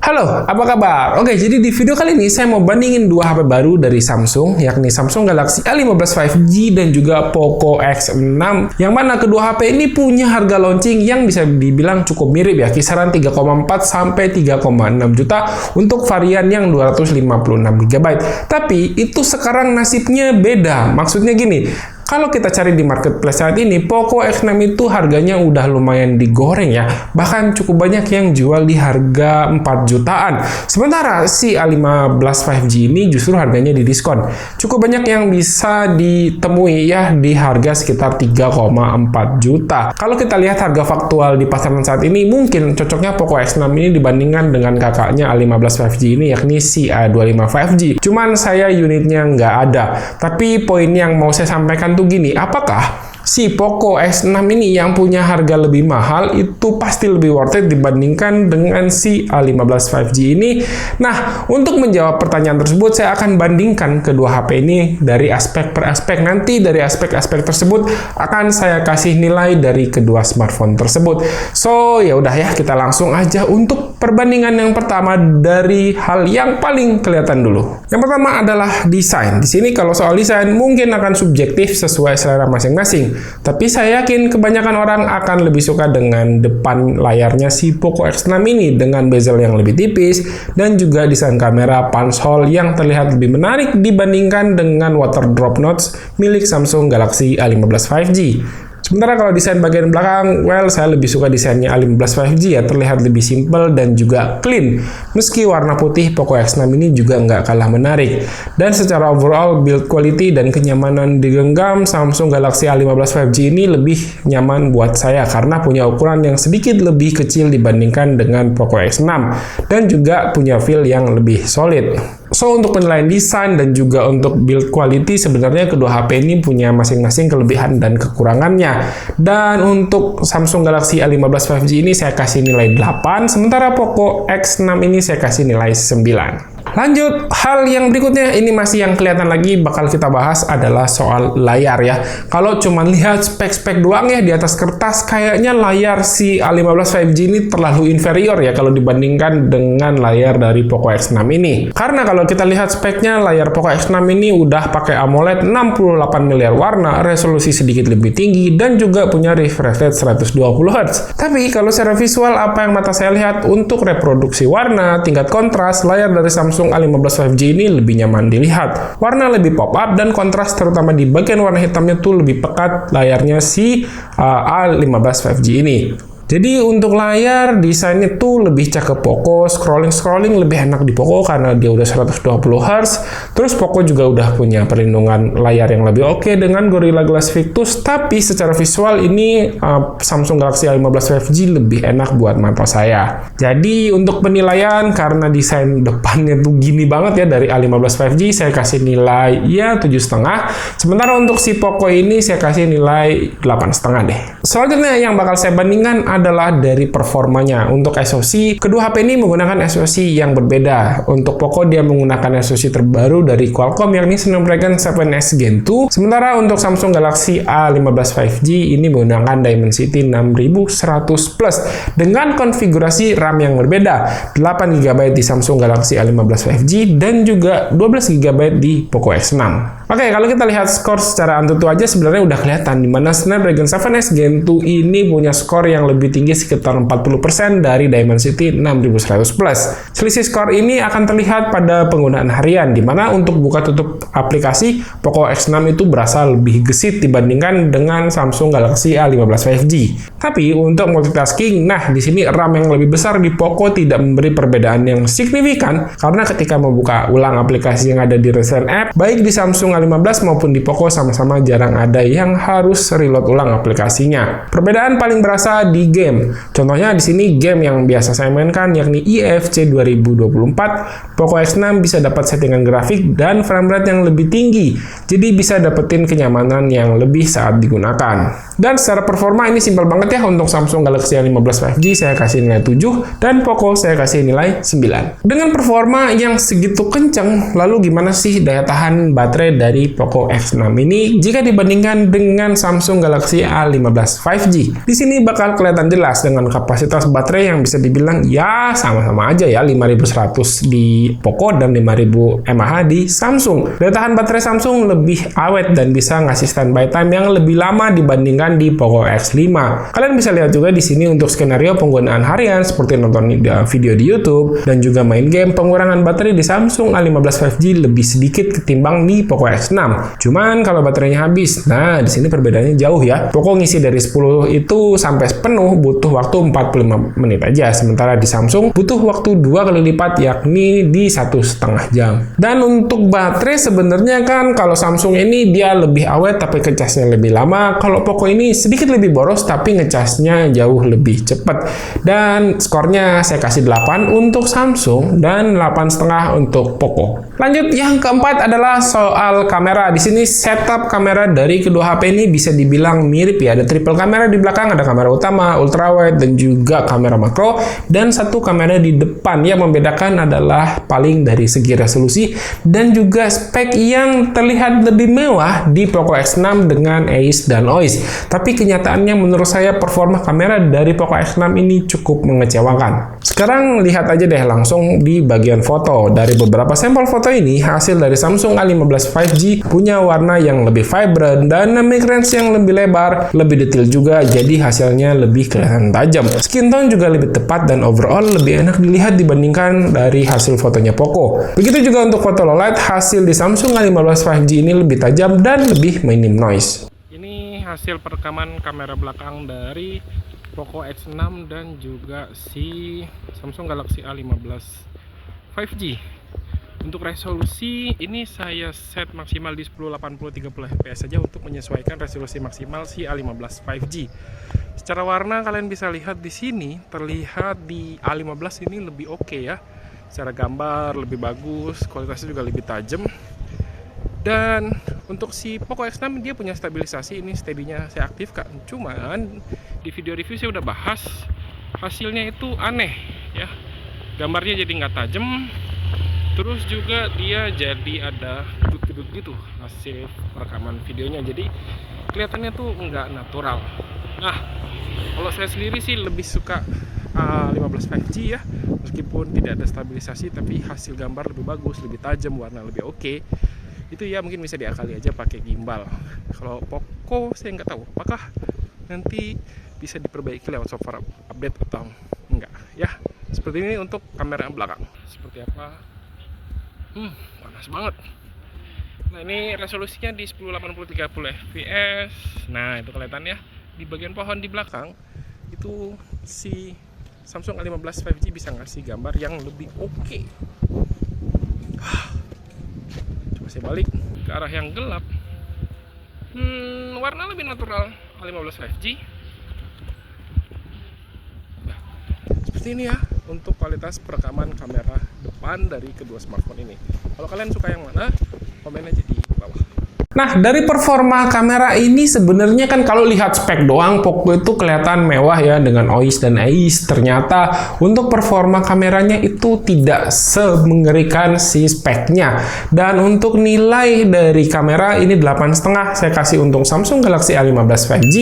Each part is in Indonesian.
Halo, apa kabar? Oke, jadi di video kali ini saya mau bandingin dua HP baru dari Samsung, yakni Samsung Galaxy A15 5G dan juga Poco X6, yang mana kedua HP ini punya harga launching yang bisa dibilang cukup mirip ya, kisaran 3,4 sampai 3,6 juta untuk varian yang 256 GB. Tapi itu sekarang nasibnya beda. Maksudnya gini, kalau kita cari di marketplace saat ini, Poco X6 itu harganya udah lumayan digoreng ya. Bahkan cukup banyak yang jual di harga 4 jutaan. Sementara si A15 5G ini justru harganya didiskon. Cukup banyak yang bisa ditemui ya di harga sekitar 3,4 juta. Kalau kita lihat harga faktual di pasaran saat ini, mungkin cocoknya Poco X6 ini dibandingkan dengan kakaknya A15 5G ini, yakni si A25 5G. Cuman saya unitnya nggak ada. Tapi poin yang mau saya sampaikan tuh gini, apakah si Poco X6 ini yang punya harga lebih mahal itu pasti lebih worth it dibandingkan dengan si A15 5G ini? Nah, untuk menjawab pertanyaan tersebut, saya akan bandingkan kedua HP ini dari aspek per aspek. Nanti dari aspek-aspek tersebut akan saya kasih nilai dari kedua smartphone tersebut. So, ya udah ya, kita langsung aja untuk perbandingan yang pertama dari hal yang paling kelihatan dulu. Yang pertama adalah desain. Di sini kalau soal desain mungkin akan subjektif sesuai selera masing-masing. Tapi saya yakin kebanyakan orang akan lebih suka dengan depan layarnya si Poco X6 ini dengan bezel yang lebih tipis dan juga desain kamera punch hole yang terlihat lebih menarik dibandingkan dengan water drop notch milik Samsung Galaxy A15 5G. Sementara kalau desain bagian belakang, well, saya lebih suka desainnya A15 5G ya, terlihat lebih simple dan juga clean. Meski warna putih Poco X6 ini juga nggak kalah menarik. Dan secara overall build quality dan kenyamanan digenggam, Samsung Galaxy A15 5G ini lebih nyaman buat saya karena punya ukuran yang sedikit lebih kecil dibandingkan dengan Poco X6 dan juga punya feel yang lebih solid. So, untuk penilaian desain dan juga untuk build quality, sebenarnya kedua HP ini punya masing-masing kelebihan dan kekurangannya. Dan untuk Samsung Galaxy A15 5G ini saya kasih nilai 8, sementara Poco X6 ini saya kasih nilai 9. Lanjut, hal yang berikutnya ini masih yang kelihatan lagi bakal kita bahas adalah soal layar ya. Kalau cuma lihat spek-spek doang ya di atas kertas, kayaknya layar si A15 5G ini terlalu inferior ya kalau dibandingkan dengan layar dari Poco X6 ini. Karena kalau kita lihat speknya, layar Poco X6 ini udah pakai AMOLED 68 miliar warna, resolusi sedikit lebih tinggi, dan juga punya refresh rate 120 Hz. Tapi kalau secara visual, apa yang mata saya lihat untuk reproduksi warna, tingkat kontras, layar dari Samsung A15 5G ini lebih nyaman dilihat. Warna lebih pop up dan kontras terutama di bagian warna hitamnya tuh lebih pekat layarnya si A15 5G ini. Jadi untuk layar desainnya tuh lebih cakep Poco, scrolling lebih enak di Poco karena dia udah 120 Hz. Terus Poco juga udah punya perlindungan layar yang lebih oke dengan Gorilla Glass Victus, tapi secara visual ini Samsung Galaxy A15 5G lebih enak buat mata saya. Jadi untuk penilaian, karena desain depannya tuh gini banget ya dari A15 5G, saya kasih nilai ya 7,5. Sementara untuk si Poco ini saya kasih nilai 8,5 deh. Selanjutnya yang bakal saya bandingkan adalah dari performanya. Untuk SoC, kedua HP ini menggunakan SoC yang berbeda. Untuk Poco dia menggunakan SoC terbaru dari Qualcomm yakni Snapdragon 7S Gen 2. Sementara untuk Samsung Galaxy A15 5G ini menggunakan Dimensity 6100 Plus dengan konfigurasi RAM yang berbeda. 8GB di Samsung Galaxy A15 5G dan juga 12GB di Poco X6. Oke, kalau kita lihat skor secara antutu aja sebenarnya udah kelihatan di mana Snapdragon 7S Gen 2 ini punya skor yang lebih tinggi sekitar 40% dari Dimensity 6100 Plus. Selisih skor ini akan terlihat pada penggunaan harian, di mana untuk buka tutup aplikasi, Poco X6 itu berasa lebih gesit dibandingkan dengan Samsung Galaxy A15 5G. Tapi untuk multitasking, nah di sini RAM yang lebih besar di Poco tidak memberi perbedaan yang signifikan, karena ketika membuka ulang aplikasi yang ada di recent app, baik di Samsung A15 maupun di Poco sama-sama jarang ada yang harus reload ulang aplikasinya. Perbedaan paling berasa di game. Contohnya di sini game yang biasa saya mainkan yakni IFC 2024, Poco X6 bisa dapat settingan grafik dan frame rate yang lebih tinggi. Jadi bisa dapetin kenyamanan yang lebih saat digunakan. Dan secara performa ini simpel banget ya, untuk Samsung Galaxy A15 5G saya kasih nilai 7 dan Poco saya kasih nilai 9. Dengan performa yang segitu kenceng, lalu gimana sih daya tahan baterai dari Poco X6 ini jika dibandingkan dengan Samsung Galaxy A15 5G? Di sini bakal kelihatan kelihatan jelas dengan kapasitas baterai yang bisa dibilang ya sama-sama aja ya, 5100 di Poco dan 5000 mAh di Samsung. Daya tahan baterai Samsung lebih awet dan bisa ngasih standby time yang lebih lama dibandingkan di Poco X5. Kalian bisa lihat juga di sini untuk skenario penggunaan harian seperti nonton video di YouTube dan juga main game, pengurangan baterai di Samsung A15 5G lebih sedikit ketimbang di Poco X6. Cuman kalau baterainya habis, nah di sini perbedaannya jauh ya. Poco ngisi dari 10 itu sampai penuh butuh waktu 45 menit aja, sementara di Samsung butuh waktu 2 kali lipat, yakni di 1,5 jam. Dan untuk baterai sebenarnya kan kalau Samsung ini dia lebih awet tapi ngecasnya lebih lama. Kalau Poco ini sedikit lebih boros tapi ngecasnya jauh lebih cepat. Dan skornya saya kasih 8 untuk Samsung dan 8,5 untuk Poco. Lanjut, yang keempat adalah soal kamera. Di sini setup kamera dari kedua HP ini bisa dibilang mirip ya. Ada triple kamera di belakang, ada kamera utama, ultrawide, dan juga kamera makro, dan satu kamera di depan. Yang membedakan adalah paling dari segi resolusi dan juga spek yang terlihat lebih mewah di Poco X6 dengan AIS dan OIS. Tapi kenyataannya menurut saya performa kamera dari Poco X6 ini cukup mengecewakan. Sekarang lihat aja deh langsung di bagian foto. Dari beberapa sampel foto ini, hasil dari Samsung A15 5G punya warna yang lebih vibrant dan dynamic range yang lebih lebar, lebih detail juga, jadi hasilnya lebih kelihatan tajam. Skin tone juga lebih tepat dan overall lebih enak dilihat dibandingkan dari hasil fotonya Poco. Begitu juga untuk foto low light, hasil di Samsung A15 5G ini lebih tajam dan lebih minim noise. Ini hasil perekaman kamera belakang dari Poco X6 dan juga si Samsung Galaxy A15 5G. Untuk resolusi ini saya set maksimal di 1080 30 fps saja untuk menyesuaikan resolusi maksimal si A15 5G. Secara warna kalian bisa lihat di sini, terlihat di A15 ini lebih oke ya. Secara gambar lebih bagus, kualitasnya juga lebih tajam. Dan untuk si Poco X6 dia punya stabilisasi, ini steady-nya saya aktifkan. Cuman di video review saya udah bahas, hasilnya itu aneh ya. Gambarnya jadi nggak tajam. Terus juga dia jadi ada gedut-gedut gitu hasil rekaman videonya, jadi kelihatannya tuh nggak natural. Nah, kalau saya sendiri sih lebih suka A15 5G ya, meskipun tidak ada stabilisasi tapi hasil gambar lebih bagus, lebih tajam, warna lebih oke. Itu ya mungkin bisa diakali aja pakai gimbal. Kalau Poco saya nggak tahu apakah nanti bisa diperbaiki lewat software update atau enggak ya. Seperti ini untuk kamera yang belakang. Seperti apa? Panas banget. Nah, ini resolusinya di 1080 30 fps. Nah, itu kelihatan ya. Di bagian pohon di belakang itu si Samsung A15 5G bisa ngasih gambar yang lebih oke. Coba saya balik ke arah yang gelap. Warna lebih natural A15 5G. Nah, seperti ini ya untuk kualitas perekaman kamera depan dari kedua smartphone ini. Kalau kalian suka yang mana, komen aja di bawah. Nah, dari performa kamera ini sebenarnya kan kalau lihat spek doang, Poco itu kelihatan mewah ya dengan OIS dan AIS. Ternyata untuk performa kameranya itu tidak semengerikan si speknya. Dan untuk nilai dari kamera ini 8,5 saya kasih untuk Samsung Galaxy A15 5G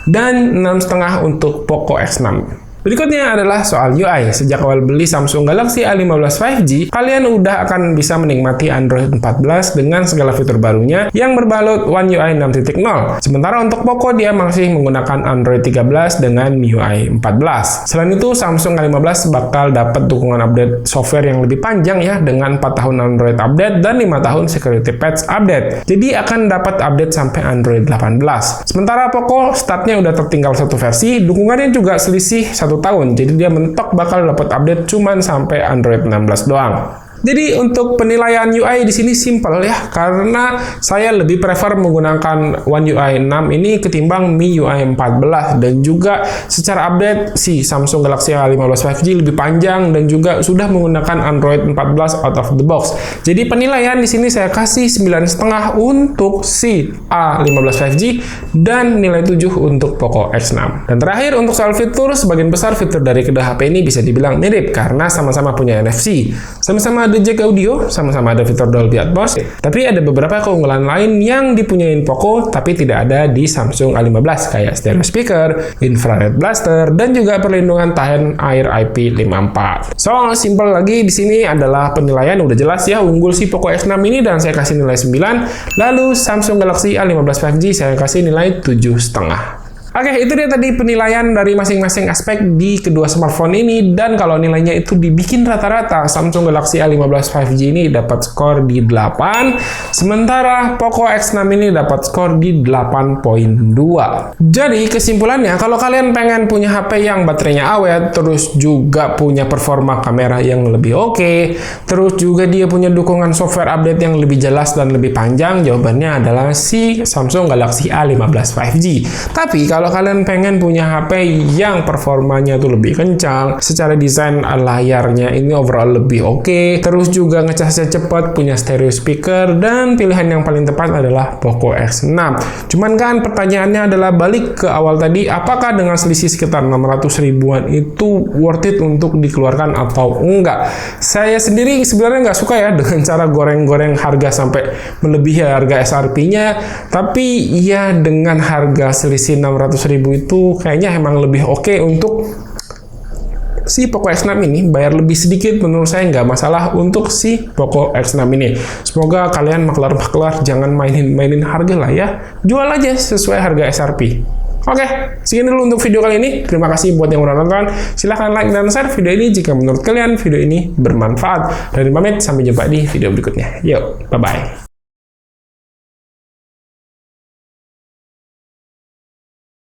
dan 6,5 untuk Poco X6. Berikutnya adalah soal UI. Sejak awal beli Samsung Galaxy A15 5G, kalian udah akan bisa menikmati Android 14 dengan segala fitur barunya yang berbalut One UI 6.0. Sementara untuk Poco dia masih menggunakan Android 13 dengan MIUI 14. Selain itu, Samsung A15 bakal dapat dukungan update software yang lebih panjang ya, dengan 4 tahun Android update dan 5 tahun security patch update. Jadi akan dapat update sampai Android 18. Sementara Poco startnya udah tertinggal satu versi, dukungannya juga selisih 1 tahun, jadi dia mentok bakal dapat update cuman sampai Android 16 doang. Jadi untuk penilaian UI di sini simpel ya, karena saya lebih prefer menggunakan One UI 6 ini ketimbang MIUI 14, dan juga secara update si Samsung Galaxy A15 5G lebih panjang dan juga sudah menggunakan Android 14 out of the box. Jadi penilaian di sini saya kasih 9,5 untuk si A15 5G dan nilai 7 untuk Poco X6. Dan terakhir untuk soal fitur, sebagian besar fitur dari kedua HP ini bisa dibilang mirip karena sama-sama punya NFC, sama-sama ada jack audio, sama-sama ada fitur Dolby Atmos, tapi ada beberapa keunggulan lain yang dipunyain Poco tapi tidak ada di Samsung A15 kayak stereo speaker, infrared blaster, dan juga perlindungan tahan air IP54. So, simple lagi di sini adalah penilaian udah jelas ya, unggul si Poco X6 ini dan saya kasih nilai 9. Lalu Samsung Galaxy A15 5G saya kasih nilai 7,5. Oke, itu dia tadi penilaian dari masing-masing aspek di kedua smartphone ini, dan kalau nilainya itu dibikin rata-rata, Samsung Galaxy A15 5G ini dapat skor di 8, sementara Poco X6 ini dapat skor di 8.2. Jadi kesimpulannya, kalau kalian pengen punya HP yang baterainya awet, terus juga punya performa kamera yang lebih oke, terus juga dia punya dukungan software update yang lebih jelas dan lebih panjang, jawabannya adalah si Samsung Galaxy A15 5G. Tapi kalau kalian pengen punya HP yang performanya tuh lebih kencang, secara desain layarnya ini overall lebih oke, terus juga ngecasnya cepat, punya stereo speaker, dan pilihan yang paling tepat adalah Poco X6. Cuman kan pertanyaannya adalah balik ke awal tadi, apakah dengan selisih sekitar 600 ribuan itu worth it untuk dikeluarkan atau enggak? Saya sendiri sebenarnya nggak suka ya dengan cara goreng-goreng harga sampai melebihi harga SRP-nya, tapi ya dengan harga selisih 600 ribu itu kayaknya emang lebih oke untuk si Poco X6 ini. Bayar lebih sedikit menurut saya nggak masalah untuk si Poco X6 ini. Semoga kalian maklar-maklar jangan mainin harga lah ya, jual aja sesuai harga SRP. Oke, sekian dulu untuk video kali ini. Terima kasih buat yang udah nonton. Silahkan like dan share video ini jika menurut kalian video ini bermanfaat. Dan pamit, sampai jumpa di video berikutnya. Yuk, bye-bye.